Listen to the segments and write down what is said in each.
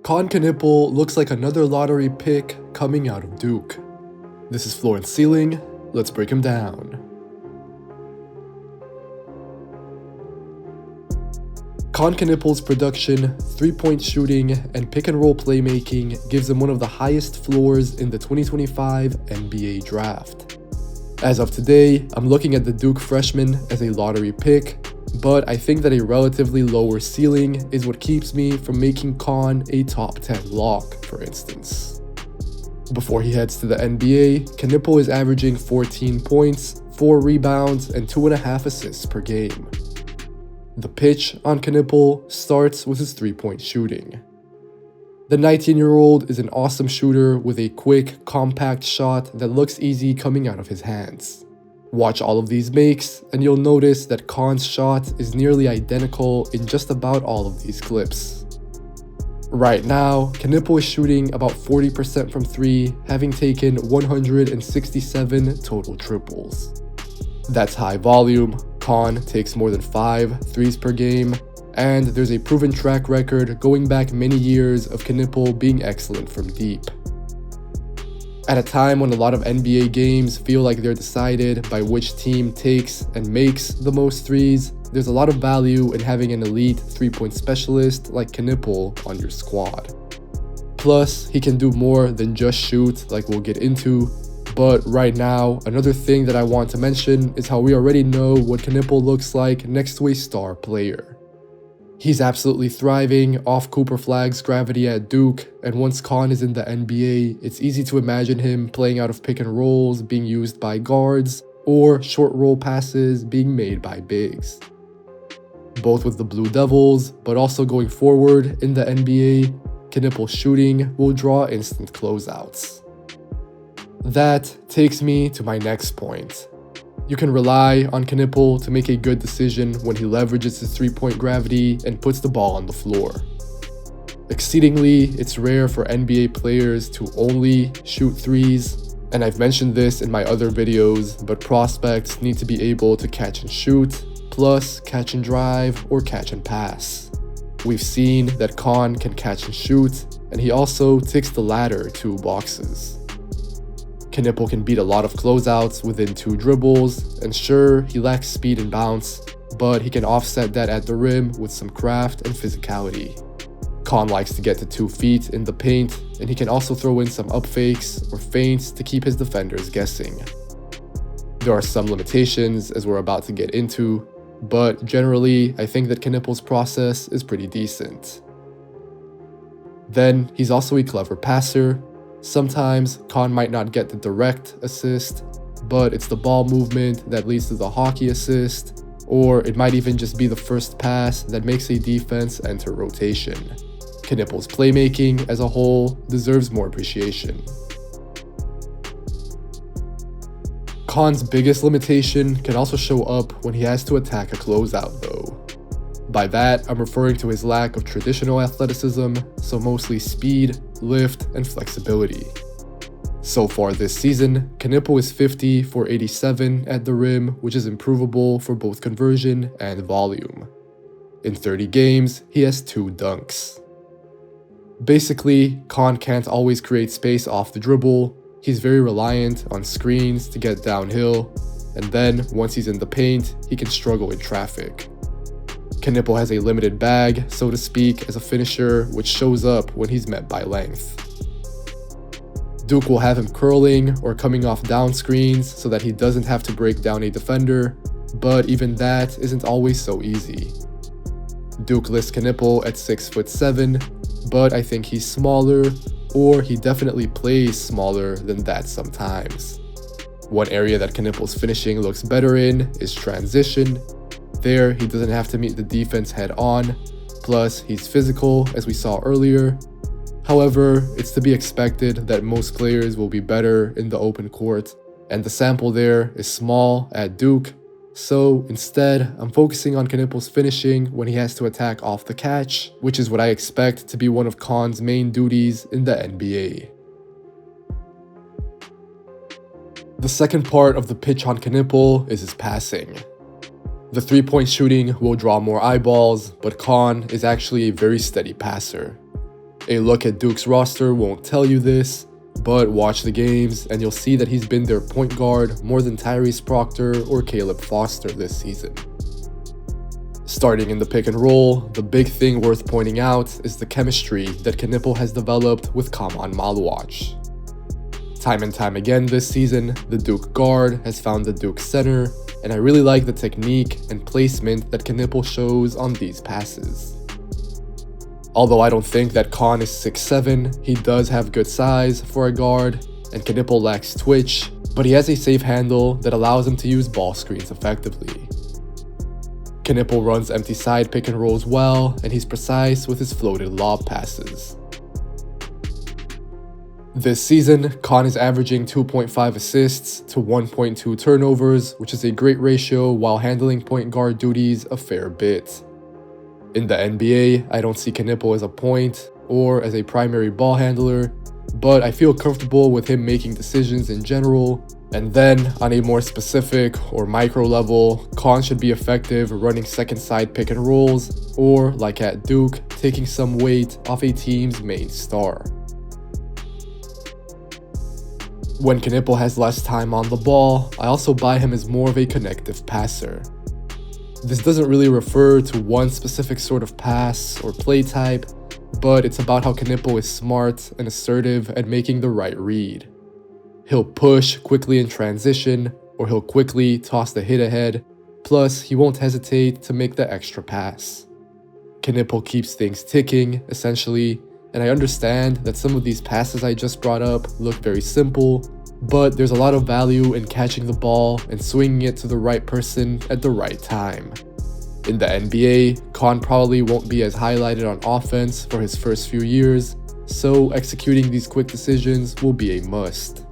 Kon Knueppel looks like another lottery pick coming out of Duke. This is Floor and Ceiling, let's break him down. Kon Knueppel's production, three-point shooting, and pick-and-roll playmaking gives him one of the highest floors in the 2025 NBA draft. As of today, I'm looking at the Duke freshman as a lottery pick, but I think that a relatively lower ceiling is what keeps me from making Kon a top 10 lock, for instance. Before he heads to the NBA, Knueppel is averaging 14 points, 4 rebounds, and 2.5 assists per game. The pitch on Knueppel starts with his three-point shooting. The 19-year-old is an awesome shooter with a quick, compact shot that looks easy coming out of his hands. Watch all of these makes, and you'll notice that Kon's shot is nearly identical in just about all of these clips. Right now, Knueppel is shooting about 40% from 3, having taken 167 total triples. That's high volume. Kon takes more than 5 threes per game, and there's a proven track record going back many years of Knueppel being excellent from deep. At a time when a lot of NBA games feel like they're decided by which team takes and makes the most threes, there's a lot of value in having an elite three-point specialist like Knueppel on your squad. Plus, he can do more than just shoot like we'll get into. But right now, another thing that I want to mention is how we already know what Knueppel looks like next to a star player. He's absolutely thriving off Cooper Flagg's gravity at Duke, and once Kon is in the NBA, it's easy to imagine him playing out of pick and rolls being used by guards, or short roll passes being made by bigs. Both with the Blue Devils, but also going forward in the NBA, Knueppel's shooting will draw instant closeouts. That takes me to my next point. You can rely on Knueppel to make a good decision when he leverages his three-point gravity and puts the ball on the floor. Exceedingly, it's rare for NBA players to only shoot threes, and I've mentioned this in my other videos, but prospects need to be able to catch and shoot, plus catch and drive or catch and pass. We've seen that Kon can catch and shoot, and he also ticks the latter 2 boxes. Knueppel can beat a lot of closeouts within 2 dribbles, and sure, he lacks speed and bounce, but he can offset that at the rim with some craft and physicality. Kon likes to get to 2 feet in the paint, and he can also throw in some up fakes or feints to keep his defenders guessing. There are some limitations as we're about to get into, but generally, I think that Knueppel's process is pretty decent. Then, he's also a clever passer. Sometimes, Kon might not get the direct assist, but it's the ball movement that leads to the hockey assist, or it might even just be the first pass that makes a defense enter rotation. Knueppel's playmaking as a whole deserves more appreciation. Kon's biggest limitation can also show up when he has to attack a closeout though. By that, I'm referring to his lack of traditional athleticism, so mostly speed, lift, and flexibility. So far this season, Knueppel is 50 for 87 at the rim, which is improvable for both conversion and volume. In 30 games, he has 2 dunks. Basically, Kon can't always create space off the dribble. He's very reliant on screens to get downhill, and then once he's in the paint, he can struggle in traffic. Knueppel has a limited bag, so to speak, as a finisher, which shows up when he's met by length. Duke will have him curling or coming off down screens so that he doesn't have to break down a defender, but even that isn't always so easy. Duke lists Knueppel at 6'7", but I think he's smaller, or he definitely plays smaller than that sometimes. One area that Knueppel's finishing looks better in is transition. There, he doesn't have to meet the defense head on, plus he's physical as we saw earlier. However, it's to be expected that most players will be better in the open court, and the sample there is small at Duke, so instead, I'm focusing on Knueppel's finishing when he has to attack off the catch, which is what I expect to be one of Kon's main duties in the NBA. The second part of the pitch on Knueppel is his passing. The three-point shooting will draw more eyeballs, but Kon is actually a very steady passer. A look at Duke's roster won't tell you this, but watch the games and you'll see that he's been their point guard more than Tyrese Proctor or Caleb Foster this season. Starting in the pick and roll, the big thing worth pointing out is the chemistry that Kon Knueppel has developed with Khaman Maluach. Time and time again this season, the Duke guard has found the Duke center, and I really like the technique and placement that Kon Knueppel shows on these passes. Although I don't think that Kon is 6'7", he does have good size for a guard, and Kon Knueppel lacks twitch, but he has a safe handle that allows him to use ball screens effectively. Kon Knueppel runs empty side pick and rolls well, and he's precise with his floated lob passes. This season, Kon is averaging 2.5 assists to 1.2 turnovers, which is a great ratio while handling point guard duties a fair bit. In the NBA, I don't see Kon Knueppel as a point or as a primary ball handler, but I feel comfortable with him making decisions in general. And then, on a more specific or micro level, Kon should be effective running second side pick and rolls, or, like at Duke, taking some weight off a team's main star. When Kon Knueppel has less time on the ball, I also buy him as more of a connective passer. This doesn't really refer to one specific sort of pass or play type, but it's about how Kon Knueppel is smart and assertive at making the right read. He'll push quickly in transition, or he'll quickly toss the hit ahead, plus he won't hesitate to make the extra pass. Kon Knueppel keeps things ticking, essentially, and I understand that some of these passes I just brought up look very simple, but there's a lot of value in catching the ball and swinging it to the right person at the right time. In the NBA, Kon probably won't be as highlighted on offense for his first few years, so executing these quick decisions will be a must.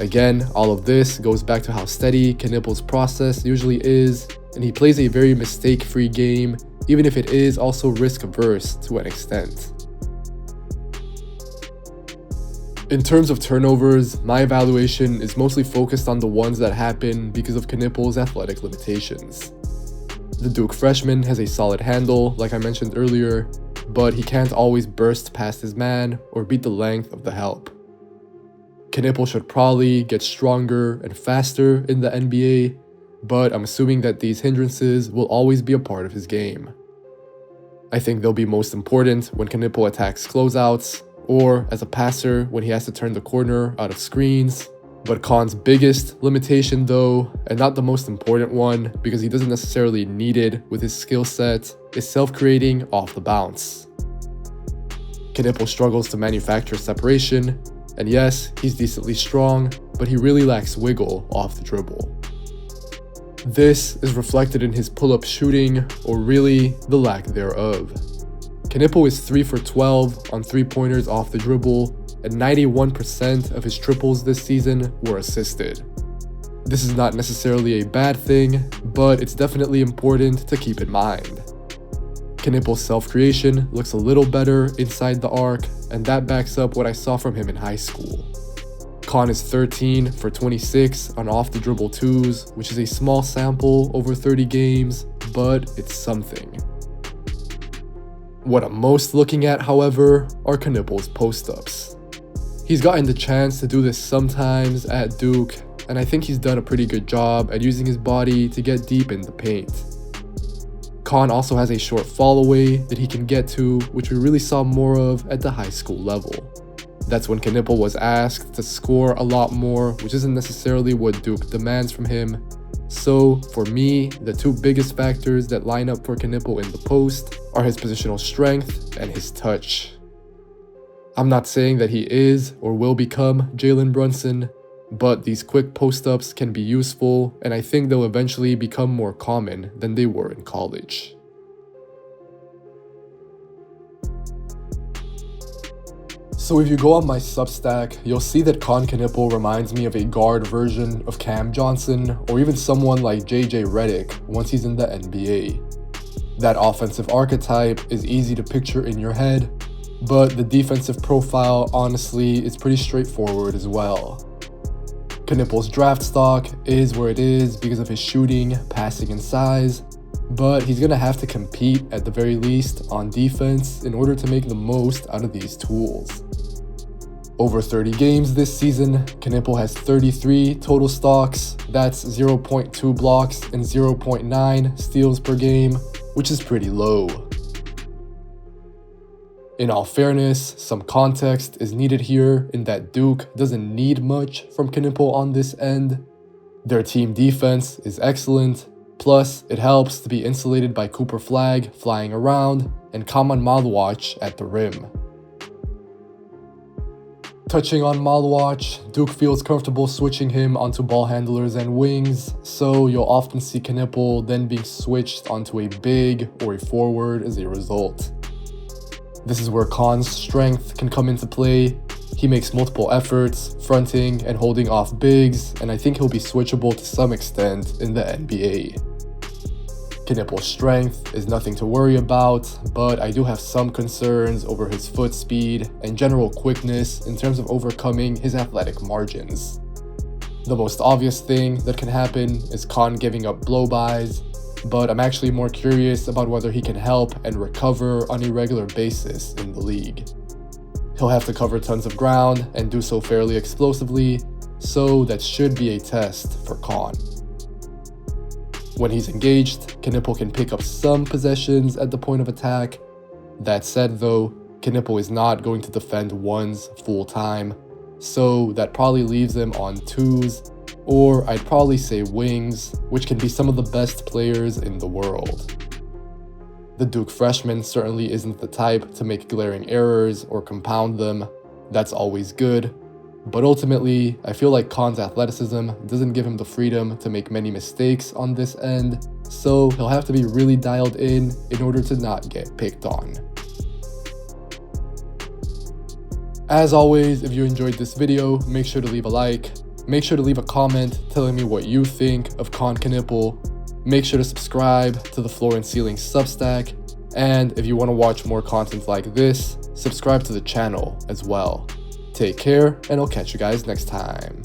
Again, all of this goes back to how steady Kon Knueppel's process usually is, and he plays a very mistake-free game, even if it is also risk-averse to an extent. In terms of turnovers, my evaluation is mostly focused on the ones that happen because of Kon Knueppel's athletic limitations. The Duke freshman has a solid handle, like I mentioned earlier, but he can't always burst past his man or beat the length of the help. Kon Knueppel should probably get stronger and faster in the NBA, but I'm assuming that these hindrances will always be a part of his game. I think they'll be most important when Kon Knueppel attacks closeouts, or as a passer when he has to turn the corner out of screens. But Kon's biggest limitation though, and not the most important one because he doesn't necessarily need it with his skill set, is self-creating off the bounce. Kon Knueppel struggles to manufacture separation, and yes, he's decently strong, but he really lacks wiggle off the dribble. This is reflected in his pull-up shooting, or really, the lack thereof. Kon Knueppel is 3 for 12 on three-pointers off the dribble, and 91% of his triples this season were assisted. This is not necessarily a bad thing, but it's definitely important to keep in mind. Kon Knueppel's self-creation looks a little better inside the arc, and that backs up what I saw from him in high school. Kon is 13 for 26 on off-the-dribble twos, which is a small sample over 30 games, but it's something. What I'm most looking at, however, are Kon Knueppel's post-ups. He's gotten the chance to do this sometimes at Duke, and I think he's done a pretty good job at using his body to get deep in the paint. Kon also has a short fall away that he can get to, which we really saw more of at the high school level. That's when Kon Knueppel was asked to score a lot more, which isn't necessarily what Duke demands from him. So, for me, the two biggest factors that line up for Kon Knueppel in the post are his positional strength and his touch. I'm not saying that he is or will become Jalen Brunson, but these quick post-ups can be useful, and I think they'll eventually become more common than they were in college. So if you go on my Substack, you'll see that Kon Knueppel reminds me of a guard version of Cam Johnson, or even someone like JJ Redick once he's in the NBA. That offensive archetype is easy to picture in your head, but the defensive profile honestly is pretty straightforward as well. Kon Knueppel's draft stock is where it is because of his shooting, passing, and size, but he's going to have to compete at the very least on defense in order to make the most out of these tools. Over 30 games this season, Knueppel has 33 total stocks, that's 0.2 blocks and 0.9 steals per game, which is pretty low. In all fairness, some context is needed here in that Duke doesn't need much from Knueppel on this end. Their team defense is excellent, plus it helps to be insulated by Cooper Flag flying around and Kaman Malwatch at the rim. Touching on Malwatch, Duke feels comfortable switching him onto ball handlers and wings, so you'll often see Knueppel then being switched onto a big or a forward as a result. This is where Kon's strength can come into play. He makes multiple efforts, fronting and holding off bigs, and I think he'll be switchable to some extent in the NBA. Knueppel's strength is nothing to worry about, but I do have some concerns over his foot speed and general quickness in terms of overcoming his athletic margins. The most obvious thing that can happen is Kon giving up blow-bys, but I'm actually more curious about whether he can help and recover on a regular basis in the league. He'll have to cover tons of ground and do so fairly explosively, so that should be a test for Kon. When he's engaged, Knueppel can pick up some possessions at the point of attack. That said though, Knueppel is not going to defend ones full time, so that probably leaves him on twos, or I'd probably say wings, which can be some of the best players in the world. The Duke freshman certainly isn't the type to make glaring errors or compound them. That's always good. But ultimately, I feel like Kon's athleticism doesn't give him the freedom to make many mistakes on this end, so he'll have to be really dialed in order to not get picked on. As always, if you enjoyed this video, make sure to leave a like. Make sure to leave a comment telling me what you think of Kon Knueppel. Make sure to subscribe to the Floor and Ceiling Substack, and if you want to watch more content like this, subscribe to the channel as well. Take care, and I'll catch you guys next time.